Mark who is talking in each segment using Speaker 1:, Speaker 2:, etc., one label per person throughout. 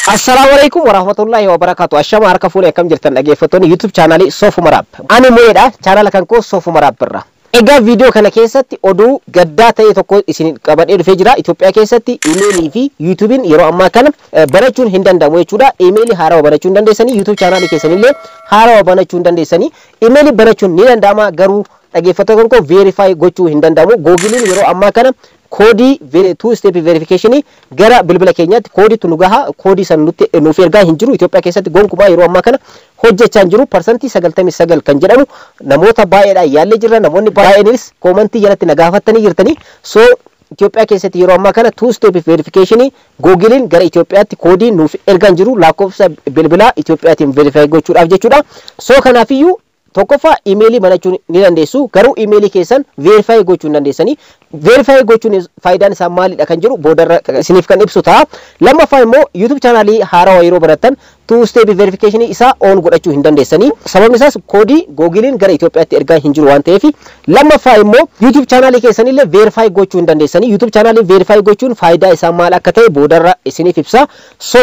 Speaker 1: Assalamualaikum warahmatullahi wabarakatuh. Ashama harka fuule akkam jirtan dhageeffattoonni YouTube channel Sofuma Rap. Ani Mo'edha, channel kan koo Sofuma Rap irra. Egaa video kana keessatti oduu gaddaa ta'e tokko isin qabadhee dhufee jira. Itoophiyaa keessatti emailii fi YouTube'n yeroo ammaa kana banachuun hin danda'amu jechuudha. Emailii haarawaa banachuu hin dandeessanii, YouTube channel keessanillee haarawaa banachuu hin dandeessanii. Emailii banachuun ni danda'ama garuu dhageeffattoonni koo verify gochuu hin danda'amu. Google'n yeroo ammaa kana koodii two step verification gara bilbila keenyaatti koodii tu nu gaha koodii san nuuf ergaa hin jiru. Itoophiyaa keessatti gonkumaa yeroo ammaa kana hojjechaa hin jiru. Percentage 99 kan jedhamu namoota baay'eedhaan yaallee jirra. Namoonni baay'eenis commentii jalatti na gaafatanii jirtanii. So Itoophiyaa keessatti yeroo ammaa kana two step verification Google'n gara Itoophiyaatti koodii nuuf ergaa hin jiru. Lakkoofsa bilbilaa Itoophiyaatiin verify gochuudhaaf jechuudha. So kanaafiyyuu tokkoffaa emailii banachuu ni dandeessu garuu emailii keessan verify gochuu hin dandeessanii. Verify gochuun faayidaan isaa maalidha kan jiru boodarra isiniif kan ibsu ta'a. Lammaffaa immoo YouTube channel haarawaa yeroo barattan two step verification isaa on godhachuu hin dandeessanii. Sababni isaas koodii Google'n gara Itoophiyaatti ergaa hin jiru waan ta'eef. Lammaffaa immoo YouTube channel keessanillee verify gochuu hin dandeessanii. YouTube channel verify gochuun faayidaa isaa maal akka ta'e boodarra isiniif ibsa. So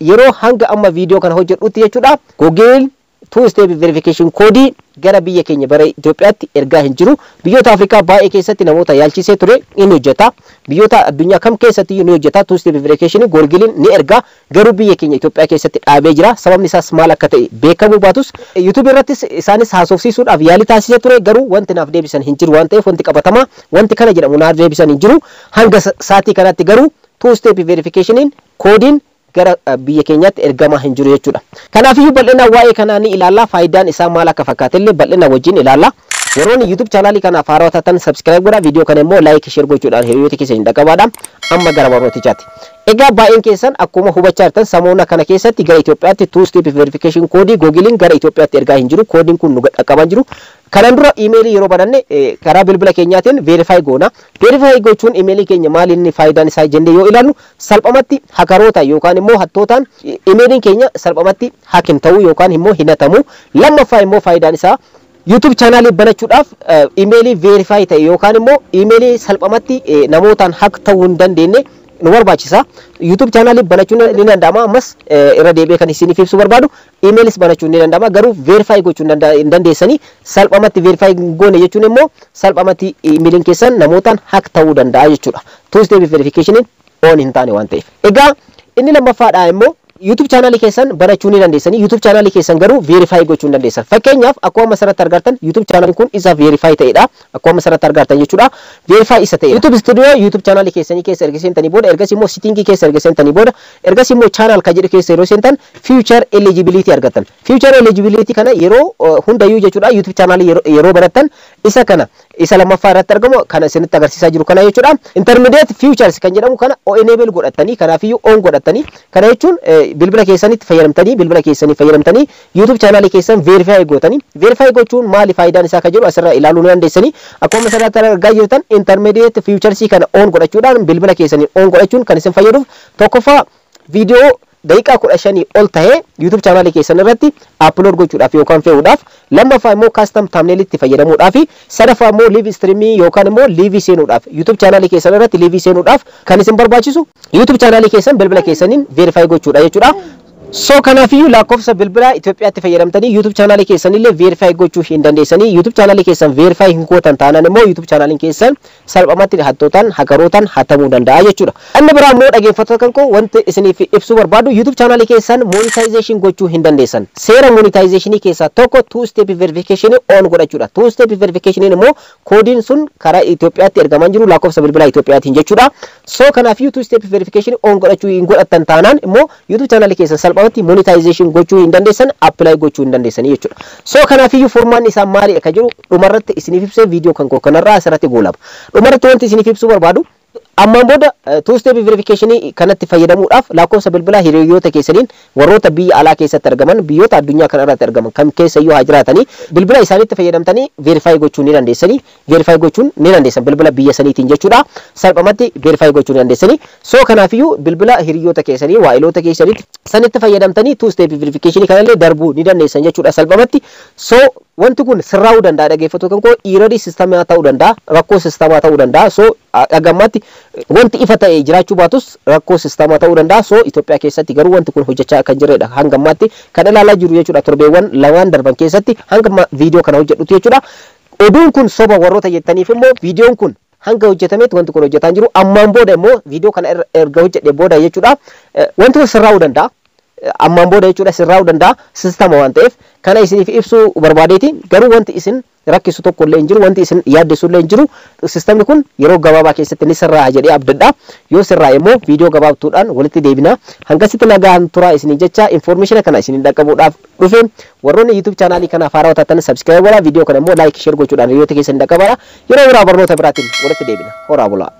Speaker 1: yeroo hanga amma video kana hojjedhutti jechuudha Google two step verification koodii gara biyya keenya bara Itoophiyaatti ergaa hin jiru. Biyyoota Afrikaa baay'ee keessatti namoota yaalchisee ture inni hojjeta. Biyyoota addunyaa kam keessatti inni hojjeta. Two step verification Google'n ni ergaa garuu biyya keenya Itoophiyaa keessatti dhaabee jira. Sababni isaas maal akka ta'e beekamuu baatus YouTube irrattis isaanis haasofsiisuudhaaf yaalii taasisee ture garuu wanti naaf deebisan hin jiru waan ta'eef wanti qabatamaa wanti kana jedhamu naaf deebisan hin jiru. Hanga saatii kanatti garuu two step verification koodiin gara biyya keenyaatti ergamaa hin jiru jechuudha. Kanaafiyyuu bal'ina waa'ee kanaa ni ilaalla. Faayidaan isaa maal akka fakkaatellee bal'ina wajjin ilaalla. Yeroon YouTube channel kana haarawaa taatan subscribe godhaa. Video kana immoo like share gochuudhaan hiriyoota keessan dhaqqabaadha. Amma gara barnootichaatti. Egaa baay'een keessan akkuma hubachaa jirtan samoona kana keessatti gara Itoophiyaatti two step verification koodii Google'n gara Itoophiyaatti ergaa hin jiru. Koodiin kun nu dhaqqabaa jiru. Kanan dura emailii yeroo baranne karaa bilbila keenyaatiin verify goona. Verify gochuun emailii keenya maal inni faayidaan isaa jennee yoo ilaallu salphamatti hakaroota yookaan immoo hattootaan emailiin keenya salphamatti hakin ta'uu yookaan immoo hinatamu. Lammaffaa immoo faayidaan isaa YouTube channel banachuudhaaf emailii verify ta'e yookaan immoo emailii salphamatti namootaan hak ta'uu hin dandeenye nu barbaachisa. YouTube channel banachuun ni danda'ama. Ammas irra deebi'ee kan isiniif ibsu barbaadu emailis banachuun ni danda'ama garuu verify gochuun hin dandeessanii. Salphamatti verify goone jechuun immoo salphamatti emailiin keessan namootaan hak ta'uu danda'a jechuudha. Two step verification on hin taane waan ta'eef. Egaa inni lammaffaadha immoo YouTube channel keessan banachuu ni dandeessanii. YouTube channel keessan garuu verify gochuu hin dandeessan. Fakkeenyaaf akkuma asirratti argattan YouTube channel kun isa verify ta'edha. Akkuma asirratti argattan jechuudha. Verify isa ta'edha. YouTube studio YouTube channel keessanii keessa erga seentanii booda ergas immoo setting keessa erga seentanii booda ergas immoo channel ka jedhu keessa yeroo seentan future eligibility argattan. Future eligibility kana yeroo hundayyuu jechuudha YouTube channel yeroo barattan isa kana isa lammaffaa irratti argamu kana isinitti agarsiisaa jiru kana jechuudha. Intermediate futures kan jedhamu kana enable godhatanii kanaafiyyuu on godhatanii kana jechuun bilbila keessanitti fayyadamtanii YouTube channel keessan verify gootanii. Verify gochuun maali faayidaan isaa ka jedhu asirra ilaaluu ni dandeessanii. Akkuma asirratti argaa jirtan intermediate futures kana on godhachuudhaan bilbila keessanii on godhachuun kan isin fayyaduuf tokkoffaa viidiyoo daqiiqaa 15 ol ta'ee YouTube channel keessan irratti upload gochuudhaaf yookaan fe'uudhaaf. Lammaffaa immoo custom thumbnail itti fayyadamuudhaaf. Sadaffaa immoo live streaming yookaan immoo live seenuudhaaf YouTube channel keessan irratti live seenuudhaaf kan isin barbaachisu YouTube channel keessan bilbila keessaniin verify gochuudha jechuudha. So kanaafiyyuu lakkoofsa bilbila Itoophiyaatti fayyadamtanii YouTube channel keessanillee verify gochuu hin dandeessanii. YouTube channel keessan verify hin gootan taanaan immoo YouTube channel keessan salphamatti hattootaan hakarootaan hatamuu danda'a jechuudha. Inni biraa immoo dhageeffattoota kan koo wanti isiniif ibsuu barbaadu YouTube channel keessan monetization gochuu hin dandeessan. Seera monetization keessaa tokko two step verification on godhachuudha. Two step verification immoo koodiin sun karaa Itoophiyaatti ergamaa jiru lakkoofsa bilbila Itoophiyaatiin jechuudha. So kanaafiyyuu two step verification on godhachuu hin godhatan taanaan immoo YouTube channel keessan salphamatti monetization gochuu hin dandeessan apply gochuu hin dandeessanii jechuudha. So kanaafiyyuu furmaan isaa maalidha kan jiru dhumarratti isiniif ibsee video kan koo kanarraa asirratti goolaba. Dhumarratti wanti isiniif ibsuu barbaadu ammaan booda two step verification kanatti fayyadamuudhaaf lakkoofsa bilbilaa hiriyoota keessaniin warroota biyya alaa keessatti argaman biyyoota addunyaa kanarratti argaman kam keessayyuu haa jiraatanii bilbila isaaniitti fayyadamtanii verify gochuu ni dandeessanii. Verify gochuun ni dandeessan bilbila biyya saniitiin jechuudha. Salphamatti verify gochuu ni dandeessanii. So kanaafiyyuu bilbila hiriyoota keessanii waa'iloota keessaniitti sanitti fayyadamtanii two step verification kanallee darbuu ni dandeessan jechuudha salphamatti. So wanti kun sirraa'uu danda'a dhaggeeffattoota kan koo eerii sisteemaa ta'uu danda'a rakkoo sisteemaa ta'uu danda'a so dhagammatti wanti ifa ta'e jiraachuu baatus rakkoo sisteemaa ta'uu danda'a so Itoophiyaa keessatti garuu wanti kun hojjechaa kan jiredha hangammatti kan ilaalaa jiru jechuudha torbeewwan lamaan darban keessatti hanga viidiyoo kana hojjedhutu jechuudha oduun kun soba warroota jettaniif immoo viidiyoon kun hanga hojjetametti wanti kun hojjetaan jiru ammaan booda immoo viidiyoo kana erga hojjedhe booda jechuudha wanti kun sirraa'uu danda'a ammaan booda jechuudha sirraa'uu danda'a sisteema waan ta'eef kana isiniif ibsuu barbaadeeti garuu wanti isin rakkisu tokko illee hin jiru wanti isin yaaddeessu illee hin jiru sisteemni kun yeroo gabaabaa keessatti ni sirraa'a jedhee abdadha yoo sirraa'e immoo viidiyoo gabaabtuudhaan walitti deebina hangasitti nagaan turaa isinii jecha information kana isinii dhaqqabuudhaaf dhufe warroonni YouTube channel kanaaf haaraa taatan subscribe godhaa viidiyoo kana immoo like share gochuudhaan hiriyoota keessan dhaqqabaa yeroo biraa barnoota biraatiin walitti deebina horaa bulaa